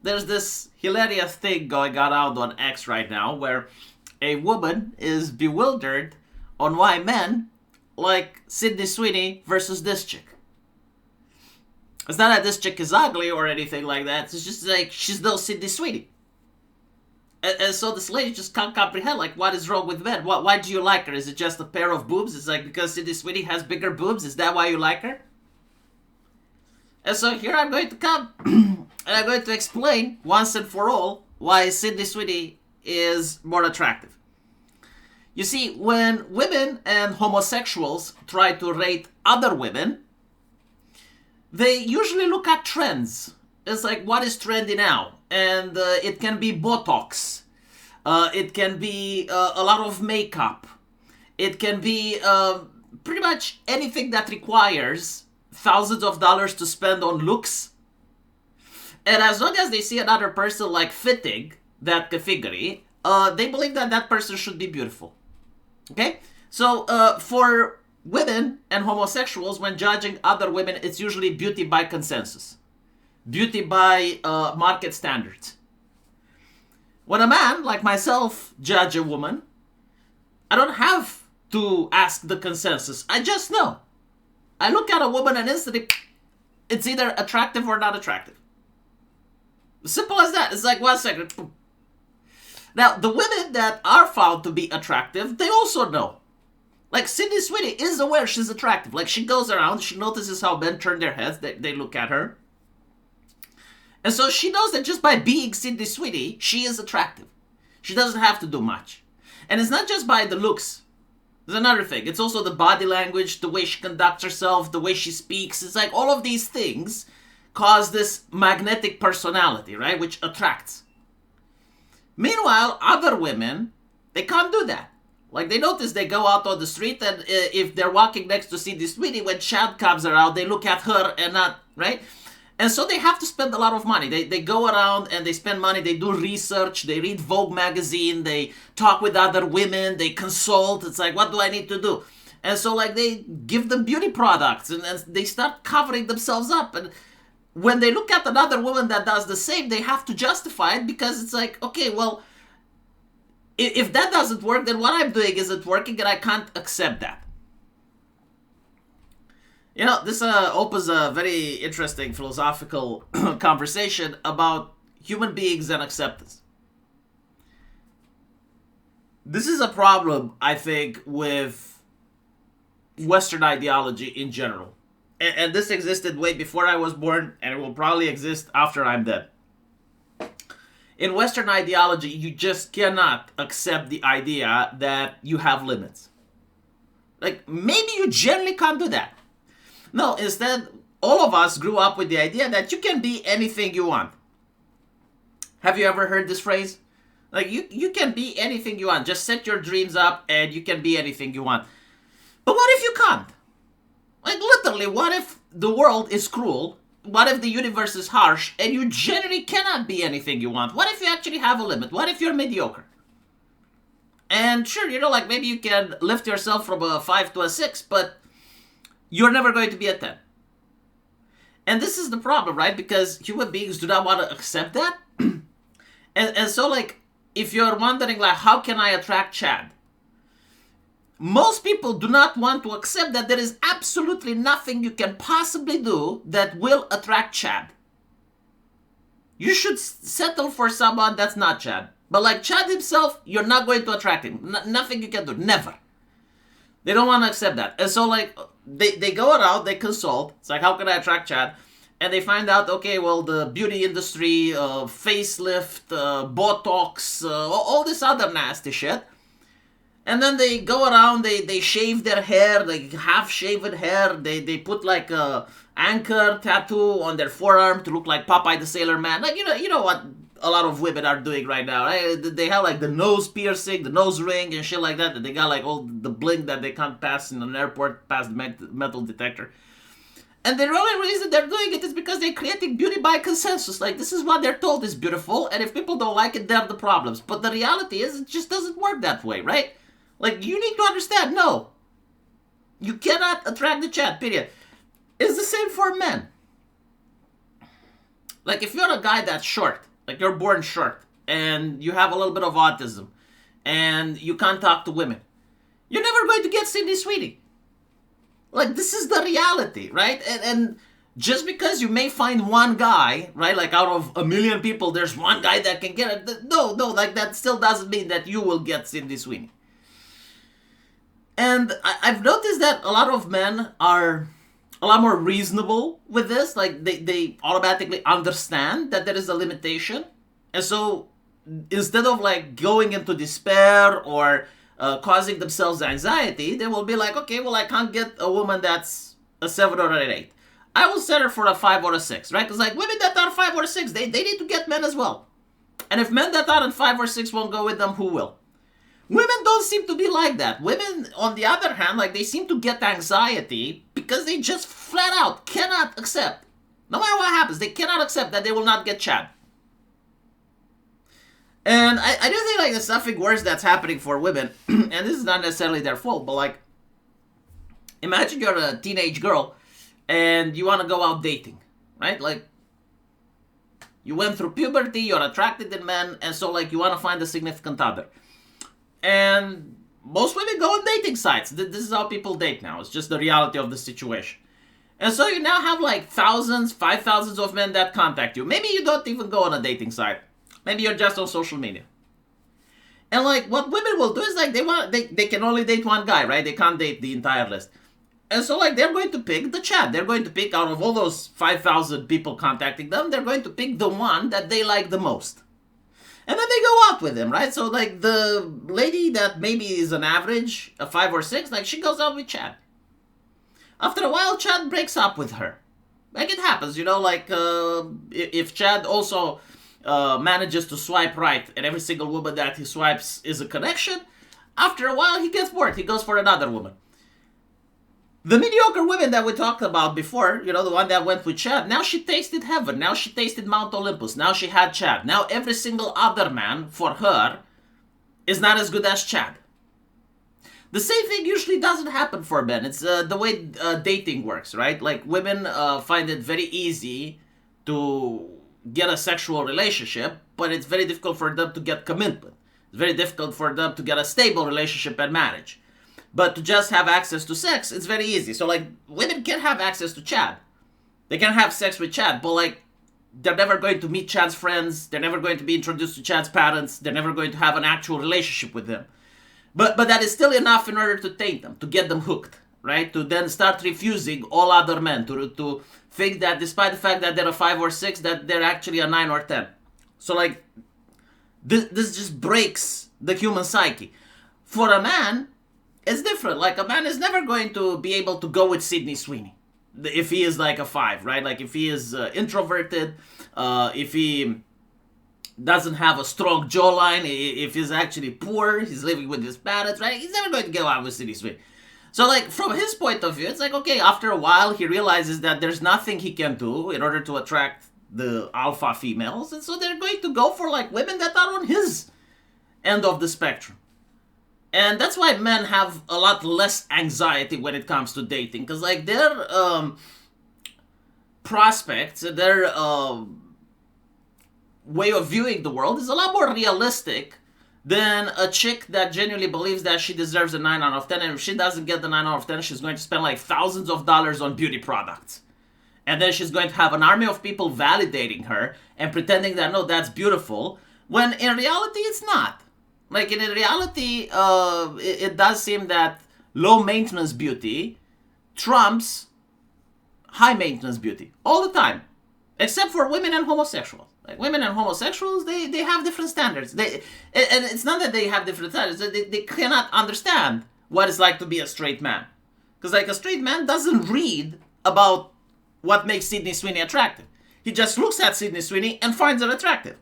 there's this hilarious thing going on out on X right now where a woman is bewildered on why men like Sydney Sweeney versus this chick. It's not that this chick is ugly or anything like that. It's just like she's no Sydney Sweeney. And so this lady just can't comprehend, like, what is wrong with men? Why do you like her? Is it just a pair of boobs? It's like because Sydney Sweeney has bigger boobs? Is that why you like her? And so here I'm going to come and I'm going to explain once and for all why Sydney Sweeney is more attractive. You see, when women and homosexuals try to rate other women, they usually look at trends. It's like, what is trendy now? And it can be Botox. It can be a lot of makeup. It can be pretty much anything that requires thousands of dollars to spend on looks. And as long as they see another person like fitting that category, they believe that that person should be beautiful. Okay? So for women and homosexuals, when judging other women, it's usually beauty by consensus. Beauty by market standards. When a man, like myself, judge a woman, I don't have to ask the consensus. I just know. I look at a woman and instantly, it's either attractive or not attractive. Simple as that. It's like 1 second. Now, the women that are found to be attractive, they also know. Like Sydney Sweeney is aware she's attractive. Like she goes around, she notices how men turn their heads, they look at her. And so she knows that just by being Sydney Sweeney, she is attractive. She doesn't have to do much. And it's not just by the looks. There's another thing. It's also the body language, the way she conducts herself, the way she speaks. It's like all of these things cause this magnetic personality, right? Which attracts. Meanwhile, other women, they can't do that. Like they notice they go out on the street and if they're walking next to Sydney Sweeney, when Chad comes around, they look at her and not, right? And so they have to spend a lot of money. They go around and they spend money. They do research. They read Vogue magazine. They talk with other women. They consult. It's like, what do I need to do? And so like they give them beauty products and they start covering themselves up. And when they look at another woman that does the same, they have to justify it because it's like, okay, well, if that doesn't work, then what I'm doing isn't working and I can't accept that. You know, this opens a very interesting philosophical conversation about human beings and acceptance. This is a problem, I think, with Western ideology in general. And this existed way before I was born, and it will probably exist after I'm dead. In Western ideology, you just cannot accept the idea that you have limits. Like, maybe you generally can't do that. No, instead, all of us grew up with the idea that you can be anything you want. Have you ever heard this phrase? Like, you can be anything you want. Just set your dreams up and you can be anything you want. But what if you can't? Like, literally, what if the world is cruel? What if the universe is harsh and you generally cannot be anything you want? What if you actually have a limit? What if you're mediocre? And sure, you know, like maybe you can lift yourself from a 5 to a 6, but you're never going to be a 10. And this is the problem, right? Because human beings do not want to accept that. and so, like, if you're wondering, like, how can I attract Chad? Most people do not want to accept that there is absolutely nothing you can possibly do that will attract Chad. You should settle for someone that's not Chad. But like Chad himself, you're not going to attract him. Nothing you can do. Never. They don't want to accept that. And so, like, they go around, they consult. It's like, how can I attract Chad? And they find out, okay, well, the beauty industry, facelift, Botox, all this other nasty shit. And then they go around, they shave their hair, like half-shaven hair. They put like a anchor tattoo on their forearm to look like Popeye the Sailor Man. Like, you know what a lot of women are doing right now, right? They have like the nose piercing, the nose ring and shit like that. And they got like all the bling that they can't pass in an airport, past the metal detector. And the only reason they're doing it is because they're creating beauty by consensus. Like, this is what they're told is beautiful, and if people don't like it, they're the problems. But the reality is, it just doesn't work that way, right? Like, you need to understand, no. You cannot attract the Chad, period. It's the same for men. Like, if you're a guy that's short, like you're born short, and you have a little bit of autism, and you can't talk to women, you're never going to get Sydney Sweeney. Like, this is the reality, right? And just because you may find one guy, right, like out of a million people, there's one guy that can get it. No, like that still doesn't mean that you will get Sydney Sweeney. And I've noticed that a lot of men are a lot more reasonable with this. Like, they automatically understand that there is a limitation. And so instead of like going into despair or causing themselves anxiety, they will be like, okay, well, I can't get a woman that's a 7 or an 8. I will settle for a 5 or a 6, right? Because like women that are 5 or 6, they need to get men as well. And if men that aren't 5 or 6 won't go with them, who will? Women don't seem to be like that. Women, on the other hand, like they seem to get anxiety because they just flat out cannot accept, no matter what happens, they cannot accept that they will not get Chad. And I do think like there's something worse that's happening for women, and this is not necessarily their fault, but like, imagine you're a teenage girl and you want to go out dating, right? Like, you went through puberty, you're attracted to men, and so like you want to find a significant other. And most women go on dating sites. This is how people date now. It's just the reality of the situation. And so you now have like thousands, 5,000s of men that contact you. Maybe you don't even go on a dating site. Maybe you're just on social media. And like what women will do is like they can only date one guy, right? They can't date the entire list. And so like they're going to pick the Chad. They're going to pick out of all those 5,000 people contacting them, they're going to pick the one that they like the most. And then they go out with him, right? So like the lady that maybe is an average, a 5 or 6, like she goes out with Chad. After a while, Chad breaks up with her. Like it happens, you know, like if Chad also manages to swipe right and every single woman that he swipes is a connection, after a while he gets bored. He goes for another woman. The mediocre women that we talked about before, you know, the one that went with Chad, now she tasted heaven. Now she tasted Mount Olympus. Now she had Chad. Now every single other man for her is not as good as Chad. The same thing usually doesn't happen for men. It's the way dating works, right? Like women find it very easy to get a sexual relationship, but it's very difficult for them to get commitment. It's very difficult for them to get a stable relationship and marriage. But to just have access to sex, it's very easy. So like women can have access to Chad. They can have sex with Chad, but like they're never going to meet Chad's friends. They're never going to be introduced to Chad's parents. They're never going to have an actual relationship with him. But that is still enough in order to taint them, to get them hooked, right? To then start refusing all other men, to think that despite the fact that they're a 5 or 6, that they're actually a 9 or 10. So like this just breaks the human psyche. For a man, it's different. Like a man is never going to be able to go with Sydney Sweeney if he is like a 5, right? Like if he is introverted, if he doesn't have a strong jawline, if he's actually poor, he's living with his parents, right? He's never going to get out with Sydney Sweeney. So like from his point of view, it's like, okay, after a while he realizes that there's nothing he can do in order to attract the alpha females, and so they're going to go for like women that are on his end of the spectrum. And that's why men have a lot less anxiety when it comes to dating, because like their prospects, their way of viewing the world is a lot more realistic than a chick that genuinely believes that she deserves a 9 out of 10, and if she doesn't get the 9 out of 10, she's going to spend like thousands of dollars on beauty products. And then she's going to have an army of people validating her and pretending that, no, that's beautiful, when in reality it's not. Like in reality, it does seem that low maintenance beauty trumps high maintenance beauty all the time, except for women and homosexuals. Like women and homosexuals, they have different standards. And it's not that they have different standards. They cannot understand what it's like to be a straight man, because like a straight man doesn't read about what makes Sydney Sweeney attractive. He just looks at Sydney Sweeney and finds her attractive.